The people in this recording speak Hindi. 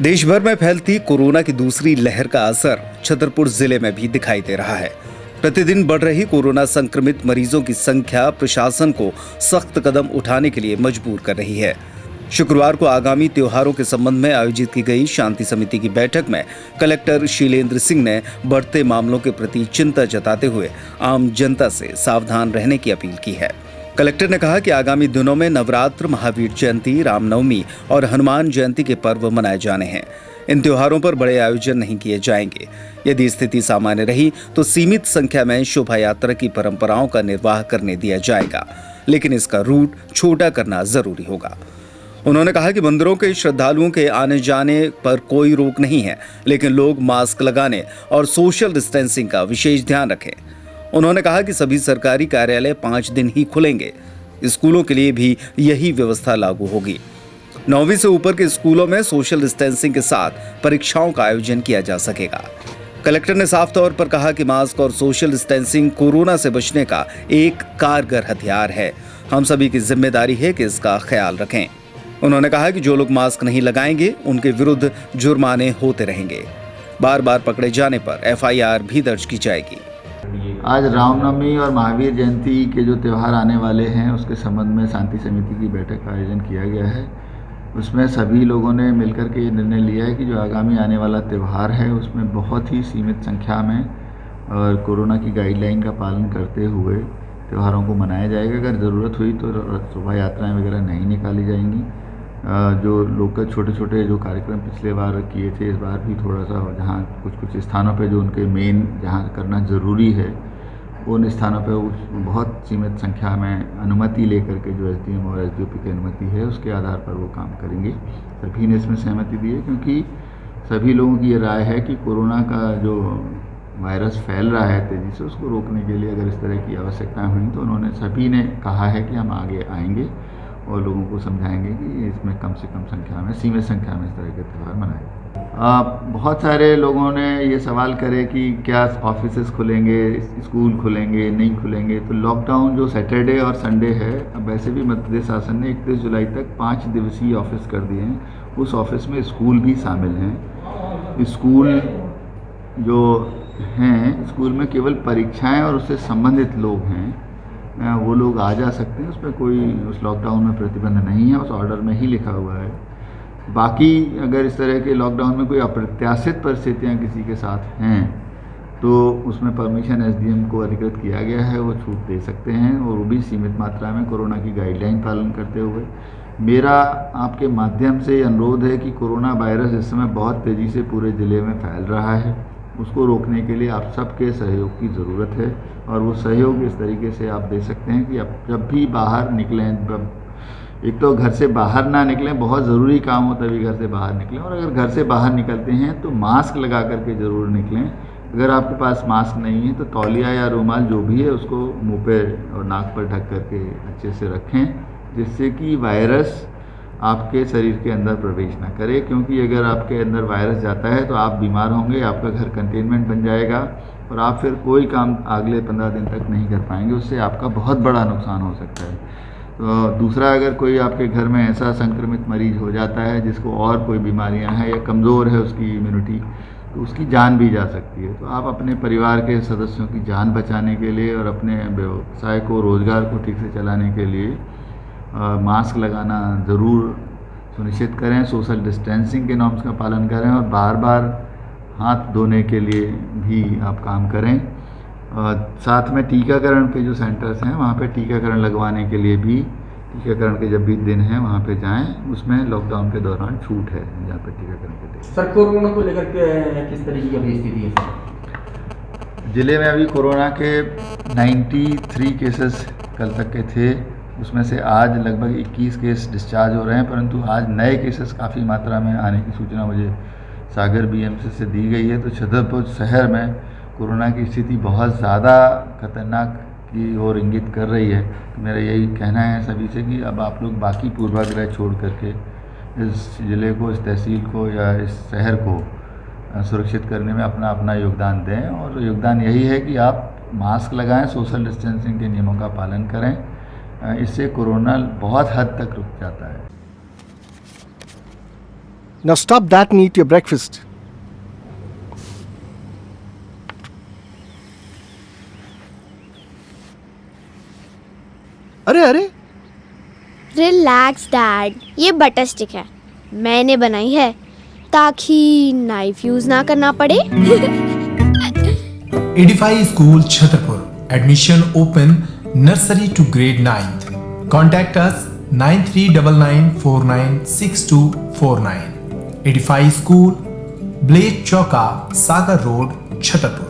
देश भर में फैलती कोरोना की दूसरी लहर का असर छतरपुर जिले में भी दिखाई दे रहा है। प्रतिदिन बढ़ रही कोरोना संक्रमित मरीजों की संख्या प्रशासन को सख्त कदम उठाने के लिए मजबूर कर रही है। शुक्रवार को आगामी त्योहारों के संबंध में आयोजित की गई शांति समिति की बैठक में कलेक्टर शीलेंद्र सिंह ने बढ़ते मामलों के प्रति चिंता जताते हुए आम जनता से सावधान रहने की अपील की है। कलेक्टर ने कहा कि आगामी दिनों में नवरात्र, महावीर जयंती, रामनवमी और हनुमान जयंती के पर्व मनाए जाने हैं। इन त्योहारों पर बड़े आयोजन नहीं किए जाएंगे। यदि स्थिति सामान्य रही तो सीमित संख्या में शोभा यात्रा की परंपराओं का निर्वाह करने दिया जाएगा, लेकिन इसका रूट छोटा करना जरूरी होगा। उन्होंने कहा कि मंदिरों के श्रद्धालुओं के आने जाने पर कोई रोक नहीं है, लेकिन लोग मास्क लगाने और सोशल डिस्टेंसिंग का विशेष ध्यान रखें। उन्होंने कहा कि सभी सरकारी कार्यालय 5 दिन ही खुलेंगे। स्कूलों के लिए भी यही व्यवस्था लागू होगी। 9वीं से ऊपर के स्कूलों में सोशल डिस्टेंसिंग के साथ परीक्षाओं का आयोजन किया जा सकेगा। कलेक्टर ने साफ तौर पर कहा कि मास्क और सोशल डिस्टेंसिंग कोरोना से बचने का एक कारगर हथियार है। हम सभी की जिम्मेदारी है कि इसका ख्याल रखें। उन्होंने कहा कि जो लोग मास्क नहीं लगाएंगे उनके विरुद्ध जुर्माने होते रहेंगे। बार बार पकड़े जाने पर FIR भी दर्ज की जाएगी। आज रामनवमी और महावीर जयंती के जो त्यौहार आने वाले हैं उसके संबंध में शांति समिति की बैठक का आयोजन किया गया है। उसमें सभी लोगों ने मिलकर के ये निर्णय लिया है कि जो आगामी आने वाला त्यौहार है उसमें बहुत ही सीमित संख्या में और कोरोना की गाइडलाइन का पालन करते हुए त्योहारों को मनाया जाएगा। अगर ज़रूरत हुई तो शोभा यात्राएँ वगैरह नहीं निकाली जाएंगी। जो लोकल छोटे छोटे जो कार्यक्रम पिछले बार किए थे, इस बार भी थोड़ा सा जहाँ कुछ स्थानों पे जो उनके मेन जहाँ करना ज़रूरी है उन स्थानों पे बहुत सीमित संख्या में अनुमति लेकर के जो SDM और SDOP की अनुमति है उसके आधार पर वो काम करेंगे। सभी ने इसमें सहमति दी है, क्योंकि सभी लोगों की ये राय है कि कोरोना का जो वायरस फैल रहा है तेज़ी से, उसको रोकने के लिए अगर इस तरह की आवश्यकताएँ हुई तो उन्होंने सभी ने कहा है कि हम आगे आएंगे और लोगों को समझाएंगे कि इसमें कम से कम संख्या में, सीमित संख्या में इस तरह के त्यौहार मनाएं। बहुत सारे लोगों ने ये सवाल करे कि क्या ऑफिसेज खुलेंगे, स्कूल खुलेंगे, नहीं खुलेंगे। तो लॉकडाउन जो सैटरडे और संडे है, अब वैसे भी मध्य प्रदेश शासन ने 31 जुलाई तक 5 दिवसीय ऑफिस कर दिए हैं। उस ऑफिस में स्कूल भी शामिल हैं। स्कूल जो हैं, स्कूल में केवल परीक्षाएं और उससे संबंधित लोग हैं, वो लोग आ जा सकते हैं। उसमें कोई उस लॉकडाउन में प्रतिबंध नहीं है, उस ऑर्डर में ही लिखा हुआ है। बाकी अगर इस तरह के लॉकडाउन में कोई अप्रत्याशित परिस्थितियां किसी के साथ हैं तो उसमें परमिशन SDM को अधिकृत किया गया है, वो छूट दे सकते हैं, और वो भी सीमित मात्रा में कोरोना की गाइडलाइन पालन करते हुए। मेरा आपके माध्यम से अनुरोध है कि कोरोना वायरस इस समय बहुत तेज़ी से पूरे ज़िले में फैल रहा है। उसको रोकने के लिए आप सबके सहयोग की ज़रूरत है, और वो सहयोग इस तरीके से आप दे सकते हैं कि आप जब भी बाहर निकलें, एक तो घर से बाहर ना निकलें, बहुत ज़रूरी काम हो तभी घर से बाहर निकलें, और अगर घर से बाहर निकलते हैं तो मास्क लगा करके ज़रूर निकलें। अगर आपके पास मास्क नहीं है तो तौलिया या रुमाल जो भी है उसको मुंह पे और नाक पर ढक करके अच्छे से रखें, जिससे कि वायरस आपके शरीर के अंदर प्रवेश ना करे। क्योंकि अगर आपके अंदर वायरस जाता है तो आप बीमार होंगे, आपका घर कंटेनमेंट बन जाएगा और आप फिर कोई काम अगले 15 दिन तक नहीं कर पाएंगे। उससे आपका बहुत बड़ा नुकसान हो सकता है। तो दूसरा, अगर कोई आपके घर में ऐसा संक्रमित मरीज हो जाता है जिसको और कोई बीमारियां हैं या कमज़ोर है उसकी इम्यूनिटी, तो उसकी जान भी जा सकती है। तो आप अपने परिवार के सदस्यों की जान बचाने के लिए और अपने व्यवसाय को, रोज़गार को ठीक से चलाने के लिए मास्क लगाना ज़रूर सुनिश्चित करें। सोशल डिस्टेंसिंग के नॉर्म्स का पालन करें और बार बार हाथ धोने के लिए भी आप काम करें। साथ में टीकाकरण के जो सेंटर्स हैं वहाँ पे टीकाकरण लगवाने के लिए भी, टीकाकरण के जब भी दिन हैं वहाँ पे जाएं। उसमें लॉकडाउन के दौरान छूट है जहाँ पे टीकाकरण के लिए। सर, कोरोना को लेकर के किस तरीके की अभी स्थिति है? ज़िले में अभी कोरोना के 93 केसेस कल तक के थे। उसमें से आज लगभग 21 केस डिस्चार्ज हो रहे हैं, परंतु आज नए केसेस काफ़ी मात्रा में आने की सूचना मुझे सागर BMC से दी गई है। तो छतरपुर शहर में कोरोना की स्थिति बहुत ज़्यादा खतरनाक की ओर इंगित कर रही है। तो मेरा यही कहना है सभी से कि अब आप लोग बाकी पूर्वाग्रह छोड़ करके इस ज़िले को, इस तहसील को या इस शहर को सुरक्षित करने में अपना अपना योगदान दें। और योगदान यही है कि आप मास्क लगाएं, सोशल डिस्टेंसिंग के नियमों का पालन करें। इससे कोरोना बहुत हद तक रुक जाता है। Now stop that and eat your breakfast. अरे अरे रिलैक्स डैड, ये बटर स्टिक है, मैंने बनाई है ताकि नाइफ यूज ना करना पड़े। Edify School Chhatarpur. Admission open nursery to grade 9th. Contact us 9399496249. Edify School, Blade Chowka, Sagar Road, Chhatarpur.